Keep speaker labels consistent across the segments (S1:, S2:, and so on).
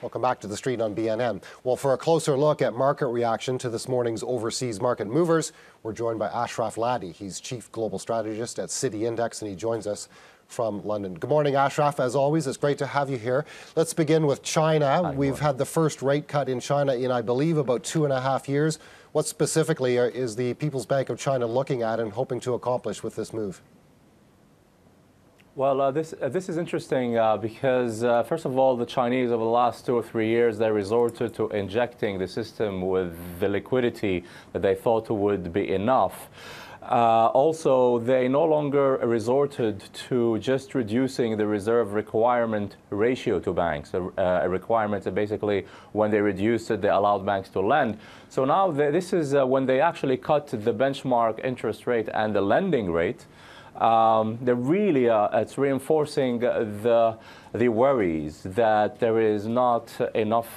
S1: Welcome back to The Street on BNN. Well, for a closer look at market reaction to this morning's overseas market movers, we're joined by Ashraf Laidi. He's Chief Global Strategist at Citi Index, and he joins us from London. Good morning, Ashraf. As always, it's great to have you here. Let's begin with China. We've had the first rate cut in China in, I believe, about 2.5 years. What specifically is the People's Bank of China looking at and hoping to accomplish with this move?
S2: Well, this is interesting because, first of all, the Chinese over the last 2 or 3 years, they resorted to injecting the system with the liquidity that they thought would be enough. Also, they no longer resorted to just reducing the reserve requirement ratio to banks. A requirement that basically, when they reduced it, they allowed banks to lend. So now this is when they actually cut the benchmark interest rate and the lending rate. They're really, it's reinforcing the worries that there is not enough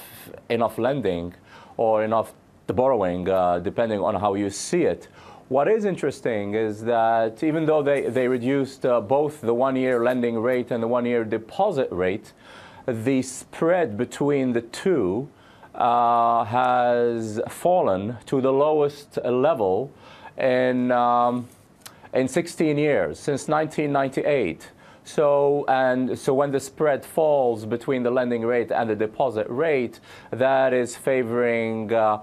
S2: lending or enough borrowing, depending on how you see it. What is interesting is that even though they reduced both the one-year lending rate and the one-year deposit rate, the spread between the two has fallen to the lowest level in 16 years, since 1998. So when the spread falls between the lending rate and the deposit rate, that is favoring the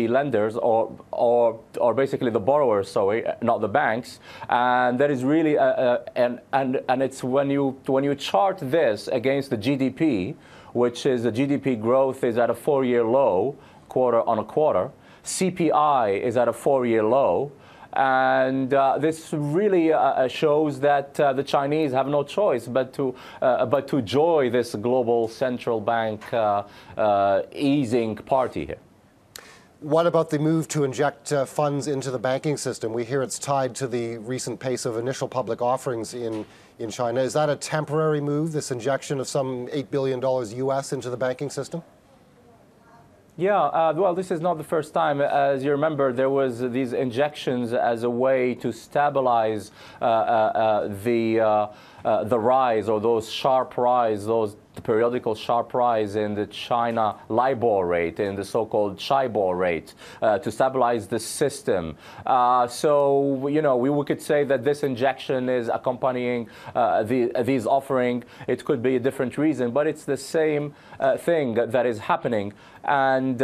S2: lenders or basically the borrowers, sorry, not the banks. And that is really and it's when you chart this against the GDP, which is the GDP growth is at a 4-year low, quarter on a quarter. CPI is at a 4-year low. And this really shows that the Chinese have no choice but to join this global central bank easing party here.
S1: What about the move to inject funds into the banking system? We hear it's tied to the recent pace of initial public offerings in China. Is that a temporary move, this injection of some $8 billion US into the banking system?
S2: Yeah, well, this is not the first time. As you remember, there was these injections as a way to stabilize the rise, or those sharp rise, those periodical sharp rise in the China LIBOR rate, in the so-called Chibor rate, to stabilize the system. So, you know, we could say that this injection is accompanying these offering. It could be a different reason, but it's the same thing that is happening. And,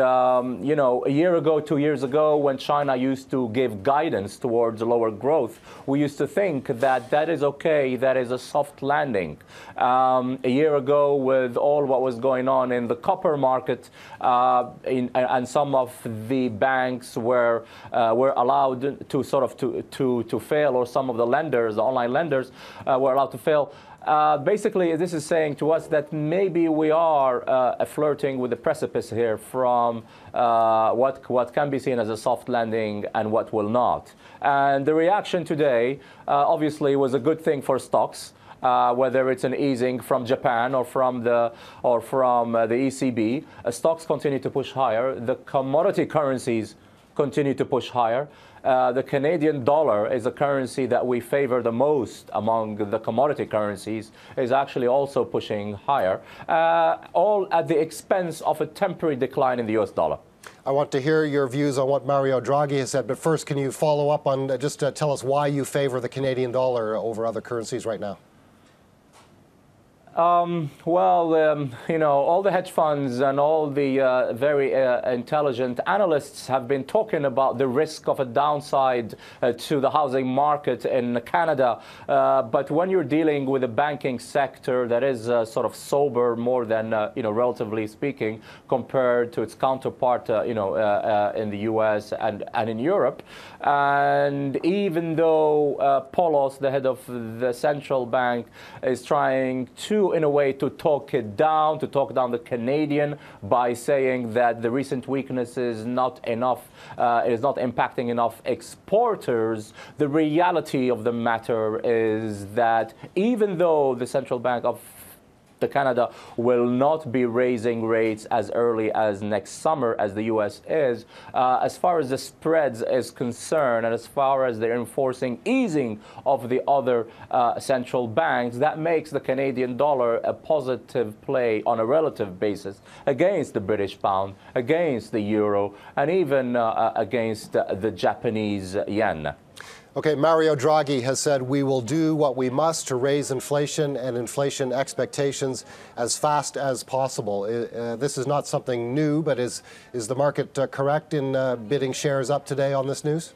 S2: you know, a year ago, 2 years ago, when China used to give guidance towards lower growth, we used to think that that is okay, that is a soft landing. A year ago, with all what was going on in the copper market, and some of the banks were allowed to sort of to fail, or some of the lenders, the online lenders, were allowed to fail. Basically, this is saying to us that maybe we are flirting with the precipice here from what can be seen as a soft landing and what will not. And the reaction today, obviously, was a good thing for stocks. Whether it's an easing from Japan or from the ECB, stocks continue to push higher. The commodity currencies continue to push higher. The Canadian dollar is a currency that we favor the most among the commodity currencies, is actually also pushing higher, all at the expense of a temporary decline in the US dollar.
S1: I want to hear your views on what Mario Draghi has said, but first, can you follow up on just tell us why you favor the Canadian dollar over other currencies right now?
S2: Well, you know, all the hedge funds and all the very intelligent analysts have been talking about the risk of a downside to the housing market in Canada. But when you're dealing with a banking sector that is sort of sober, more than, you know, relatively speaking, compared to its counterpart, you know, in the US and in Europe. And even though Polos, the head of the central bank, is trying to, in a way, to talk down the Canadian by saying that the recent weakness is not enough, is not impacting enough exporters. The reality of the matter is that even though the central bank of Canada will not be raising rates as early as next summer as the U.S. is. As far as the spreads is concerned, and as far as they're enforcing easing of the other central banks, that makes the Canadian dollar a positive play on a relative basis against the British pound, against the euro, and even against the Japanese yen.
S1: Okay, Mario Draghi has said we will do what we must to raise inflation and inflation expectations as fast as possible. This is not something new, but is the market correct in bidding shares up today on this news?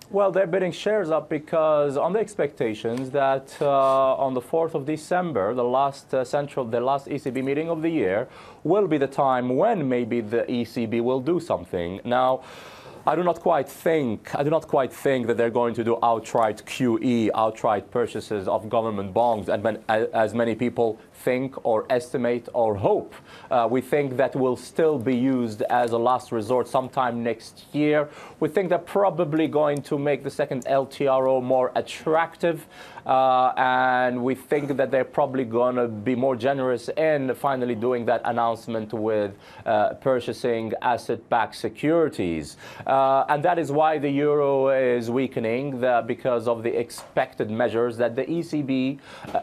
S2: Well, they're bidding shares up because on the expectations that on the 4th of December, the last ECB meeting of the year, will be the time when maybe the ECB will do something. Now, I do not quite think that they're going to do outright QE, outright purchases of government bonds, as many people think or estimate or hope. We think that will still be used as a last resort sometime next year. We think they're probably going to make the second LTRO more attractive, and we think that they're probably going to be more generous in finally doing that announcement with purchasing asset-backed securities. And that is why the euro is weakening, because of the expected measures that the ECB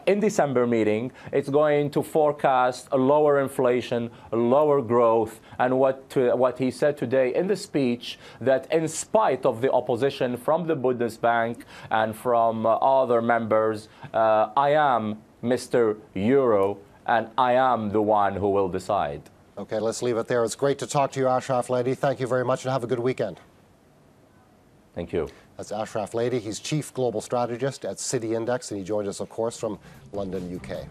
S2: in December meeting, it's going to forecast a lower inflation, a lower growth, and what he said today in the speech, that in spite of the opposition from the Bundesbank and from other members, I am Mr. Euro, and I am the one who will decide.
S1: Okay, let's leave it there. It's great to talk to you, Ashraf Laidi. Thank you very much, and have a good weekend.
S2: Thank you.
S1: That's Ashraf Laidi. He's Chief Global Strategist at City Index, and he joined us, of course, from London, UK.